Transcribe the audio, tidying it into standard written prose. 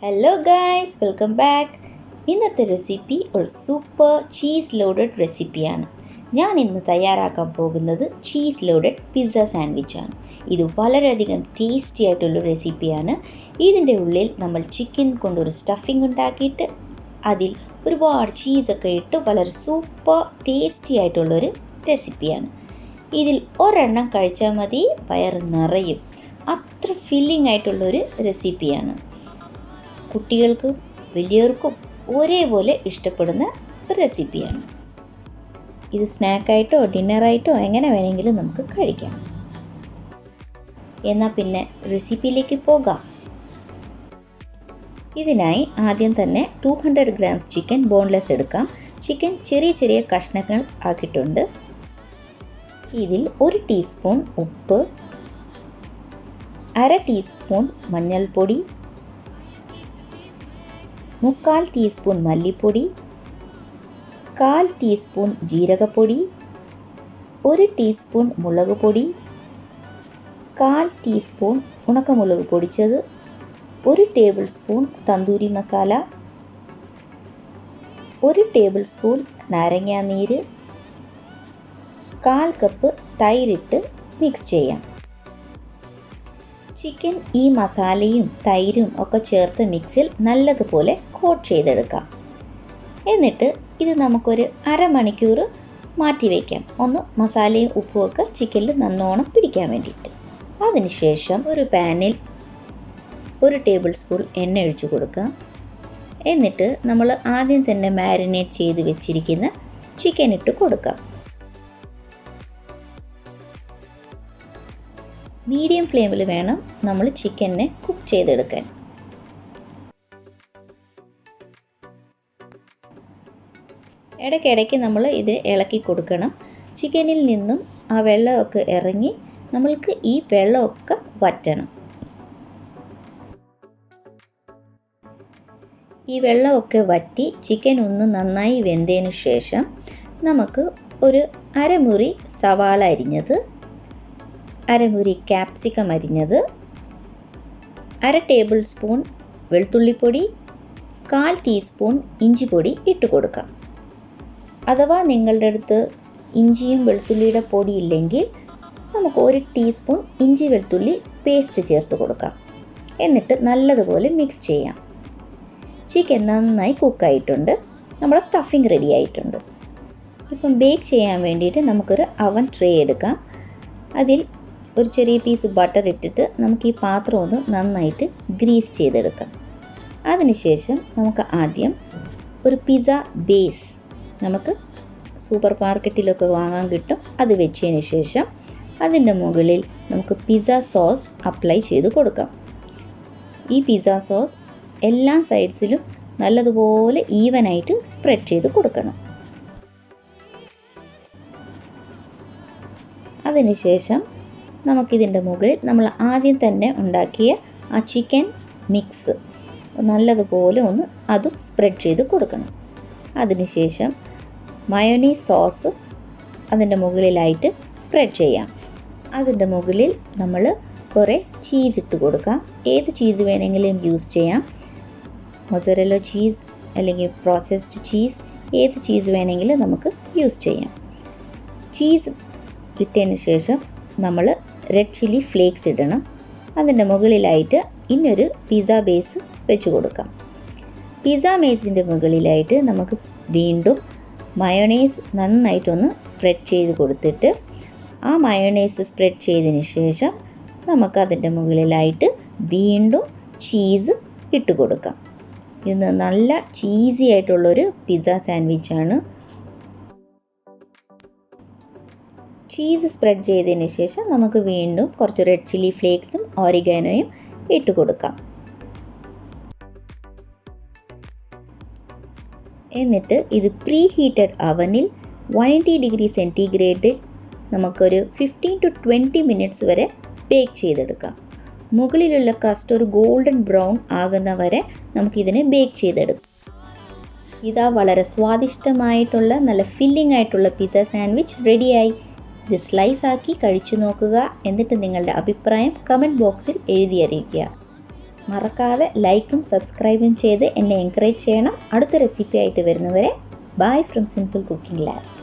Hello guys, welcome back. ഇന്നത്തെ recipe ഒരു super cheese loaded റെസിപ്പിയാണ്. ഞാൻ ഇന്ന് തയ്യാറാക്കാൻ പോകുന്നത് ചീസ് ലോഡഡ് പിസ്സ സാൻഡ്വിച്ചാണ്. ഇത് വളരെയധികം ടേസ്റ്റി ആയിട്ടുള്ള റെസിപ്പിയാണ്. ഇതിൻ്റെ ഉള്ളിൽ നമ്മൾ ചിക്കൻ കൊണ്ടൊരു സ്റ്റഫിംഗ് ഉണ്ടാക്കിയിട്ട് അതിൽ ഒരുപാട് ചീസൊക്കെ ഇട്ട് വളരെ സൂപ്പർ ടേസ്റ്റി ആയിട്ടുള്ളൊരു റെസിപ്പിയാണ്. ഇതിൽ ഒരെണ്ണം കഴിച്ചാൽ മതി, വയറ് നിറയും. അത്ര ഫില്ലിംഗ് ആയിട്ടുള്ളൊരു റെസിപ്പിയാണ്. കുട്ടികൾക്കും വലിയവർക്കും ഒരേപോലെ ഇഷ്ടപ്പെടുന്ന ഒരു റെസിപ്പിയാണ്. ഇത് സ്നാക്കായിട്ടോ ഡിന്നറായിട്ടോ എങ്ങനെ വേണമെങ്കിലും നമുക്ക് കഴിക്കാം. എന്നാൽ പിന്നെ റെസിപ്പിയിലേക്ക് പോകാം. ഇതിനായി ആദ്യം തന്നെ 200 ഗ്രാംസ് ചിക്കൻ ബോൺലെസ് എടുക്കാം. ചിക്കൻ ചെറിയ ചെറിയ കഷ്ണങ്ങൾ ആക്കിയിട്ടുണ്ട്. ഇതിൽ 1 ടീസ്പൂൺ ഉപ്പ്, 1/2 ടീസ്പൂൺ മഞ്ഞൾപ്പൊടി, 3/4 ടീസ്പൂൺ മല്ലിപ്പൊടി, 1/4 ടീസ്പൂൺ ജീരകപ്പൊടി, 1 ടീസ്പൂൺ മുളക് പൊടി, 1/4 ടീസ്പൂൺ ഉണക്കമുളക് പൊടിച്ചത്, 1 tablespoon tandoori masala, 1 tablespoon നാരങ്ങാനീര്, 1/4 കപ്പ് തൈരിട്ട് മിക്സ് ചെയ്യാം. ചിക്കൻ ഈ മസാലയും തൈരും ഒക്കെ ചേർത്ത് മിക്സിൽ നല്ലതുപോലെ കോട്ട് ചെയ്തെടുക്കാം. എന്നിട്ട് ഇത് നമുക്കൊരു അരമണിക്കൂർ മാറ്റി വയ്ക്കാം, ഒന്ന് മസാലയും ഉപ്പും ഒക്കെ ചിക്കനിൽ നല്ലോണം പിടിക്കാൻ വേണ്ടിയിട്ട്. അതിനുശേഷം ഒരു പാനിൽ 1 ടേബിൾ സ്പൂൺ എണ്ണ ഒഴിച്ചു കൊടുക്കാം. എന്നിട്ട് നമ്മൾ ആദ്യം തന്നെ മാരിനേറ്റ് ചെയ്ത് വെച്ചിരിക്കുന്ന ചിക്കൻ ഇട്ട് കൊടുക്കാം. മീഡിയം ഫ്ലെയിമിൽ വേണം നമ്മൾ ചിക്കനെ കുക്ക് ചെയ്തെടുക്കാൻ. ഇടയ്ക്കിടയ്ക്ക് നമ്മൾ ഇത് ഇളക്കി കൊടുക്കണം. ചിക്കനിൽ നിന്നും ആ വെള്ളമൊക്കെ ഇറങ്ങി നമ്മൾക്ക് ഈ വെള്ളമൊക്കെ വറ്റണം. ഈ വെള്ളമൊക്കെ വറ്റി ചിക്കൻ ഒന്ന് നന്നായി വെന്തതിന് ശേഷം നമുക്ക് ഒരു അരമുറി സവാള അരിഞ്ഞത്, അരമുറി ക്യാപ്സിക്കം അരിഞ്ഞത്, 1/2 ടേബിൾ സ്പൂൺ വെളുത്തുള്ളിപ്പൊടി, 1/4 ടീസ്പൂൺ ഇഞ്ചിപ്പൊടി ഇട്ട് കൊടുക്കാം. അഥവാ നിങ്ങളുടെ അടുത്ത് ഇഞ്ചിയും വെളുത്തുള്ളിയുടെ പൊടി ഇല്ലെങ്കിൽ നമുക്ക് 1 ടീസ്പൂൺ ഇഞ്ചി വെളുത്തുള്ളി പേസ്റ്റ് ചേർത്ത് കൊടുക്കാം. എന്നിട്ട് നല്ലതുപോലെ മിക്സ് ചെയ്യാം. ചിക്കൻ നന്നായി കുക്കായിട്ടുണ്ട്. നമ്മുടെ സ്റ്റഫിംഗ് റെഡി ആയിട്ടുണ്ട്. ഇപ്പം ബേക്ക് ചെയ്യാൻ വേണ്ടിയിട്ട് നമുക്കൊരു അവൻ ട്രേ എടുക്കാം. അതിൽ ഒരു ചെറിയ പീസ് ബട്ടർ ഇട്ടിട്ട് നമുക്ക് ഈ പാത്രം ഒന്ന് നന്നായിട്ട് ഗ്രീസ് ചെയ്തെടുക്കാം. അതിനുശേഷം നമുക്ക് ആദ്യം ഒരു പിസ്സ ബേസ് നമുക്ക് സൂപ്പർ മാർക്കറ്റിലൊക്കെ വാങ്ങാൻ കിട്ടും. അത് വെച്ചതിന് ശേഷം അതിൻ്റെ മുകളിൽ നമുക്ക് പിസ്സ സോസ് അപ്ലൈ ചെയ്ത് കൊടുക്കാം. ഈ പിസ്സ സോസ് എല്ലാ സൈഡ്സിലും നല്ലതുപോലെ ഈവനായിട്ട് സ്പ്രെഡ് ചെയ്ത് കൊടുക്കണം. അതിനുശേഷം നമുക്കിതിൻ്റെ മുകളിൽ നമ്മൾ ആദ്യം തന്നെ ഉണ്ടാക്കിയ ആ ചിക്കൻ മിക്സ് നല്ലതുപോലെ ഒന്ന് അതും സ്പ്രെഡ് ചെയ്ത് കൊടുക്കണം. അതിനുശേഷം മയോണീസ് സോസ് അതിൻ്റെ മുകളിലായിട്ട് സ്പ്രെഡ് ചെയ്യാം. അതിൻ്റെ മുകളിൽ നമ്മൾ കുറേ ചീസ് ഇട്ട് കൊടുക്കാം. ഏത് ചീസ് വേണമെങ്കിലും യൂസ് ചെയ്യാം. മൊസറല്ല ചീസ് അല്ലെങ്കിൽ പ്രോസസ്ഡ് ചീസ്, ഏത് ചീസ് വേണമെങ്കിലും നമുക്ക് യൂസ് ചെയ്യാം. ചീസ് ഇട്ടതിന് ശേഷം നമ്മൾ റെഡ് ചില്ലി ഫ്ലേക്സ് ഇടണം. അതിൻ്റെ മുകളിലായിട്ട് ഇന്നൊരു പിസ്സ ബേസ് വെച്ച് കൊടുക്കാം. പിസ്സ ബേസിൻ്റെ മുകളിലായിട്ട് നമുക്ക് വീണ്ടും മയോണൈസ് നന്നായിട്ടൊന്ന് സ്പ്രെഡ് ചെയ്ത് കൊടുത്തിട്ട് ആ മയോണൈസ് സ്പ്രെഡ് ചെയ്തതിന് ശേഷം നമുക്കതിൻ്റെ മുകളിലായിട്ട് വീണ്ടും ചീസ് ഇട്ട് കൊടുക്കാം. ഇത് നല്ല ചീസി ആയിട്ടുള്ളൊരു പിസ്സ സാൻഡ്വിച്ചാണ്. ചീസ് സ്പ്രെഡ് ചെയ്തതിന് ശേഷം നമുക്ക് വീണ്ടും കുറച്ച് റെഡ് ചില്ലി ഫ്ലേക്സും ഓറിഗാനോയും ഇട്ട് കൊടുക്കാം. എന്നിട്ട് ഇത് പ്രീ ഹീറ്റഡ് അവനിൽ 180 ഡിഗ്രി സെൻറ്റിഗ്രേഡിൽ നമുക്കൊരു 15 to 20 മിനിറ്റ്സ് വരെ ബേക്ക് ചെയ്തെടുക്കാം. മുകളിലുള്ള ക്രസ്റ്റ് ഒരു ഗോൾഡൻ ബ്രൗൺ ആകുന്ന വരെ നമുക്കിതിനെ ബേക്ക് ചെയ്തെടുക്കാം. ഇതാ വളരെ സ്വാദിഷ്ടമായിട്ടുള്ള നല്ല ഫില്ലിംഗ് ആയിട്ടുള്ള പിസ്സ സാൻഡ്വിച്ച് റെഡിയായി. ഇത് സ്ലൈസ് ആക്കി കഴിച്ചു നോക്കുക. എന്നിട്ട് നിങ്ങളുടെ അഭിപ്രായം കമൻറ്റ് ബോക്സിൽ എഴുതി അറിയിക്കുക. മറക്കാതെ ലൈക്കും സബ്സ്ക്രൈബും ചെയ്ത് എന്നെ എൻകറേജ് ചെയ്യണം. അടുത്ത റെസിപ്പി ആയിട്ട് വരുന്നവരെ bye from simple cooking lab.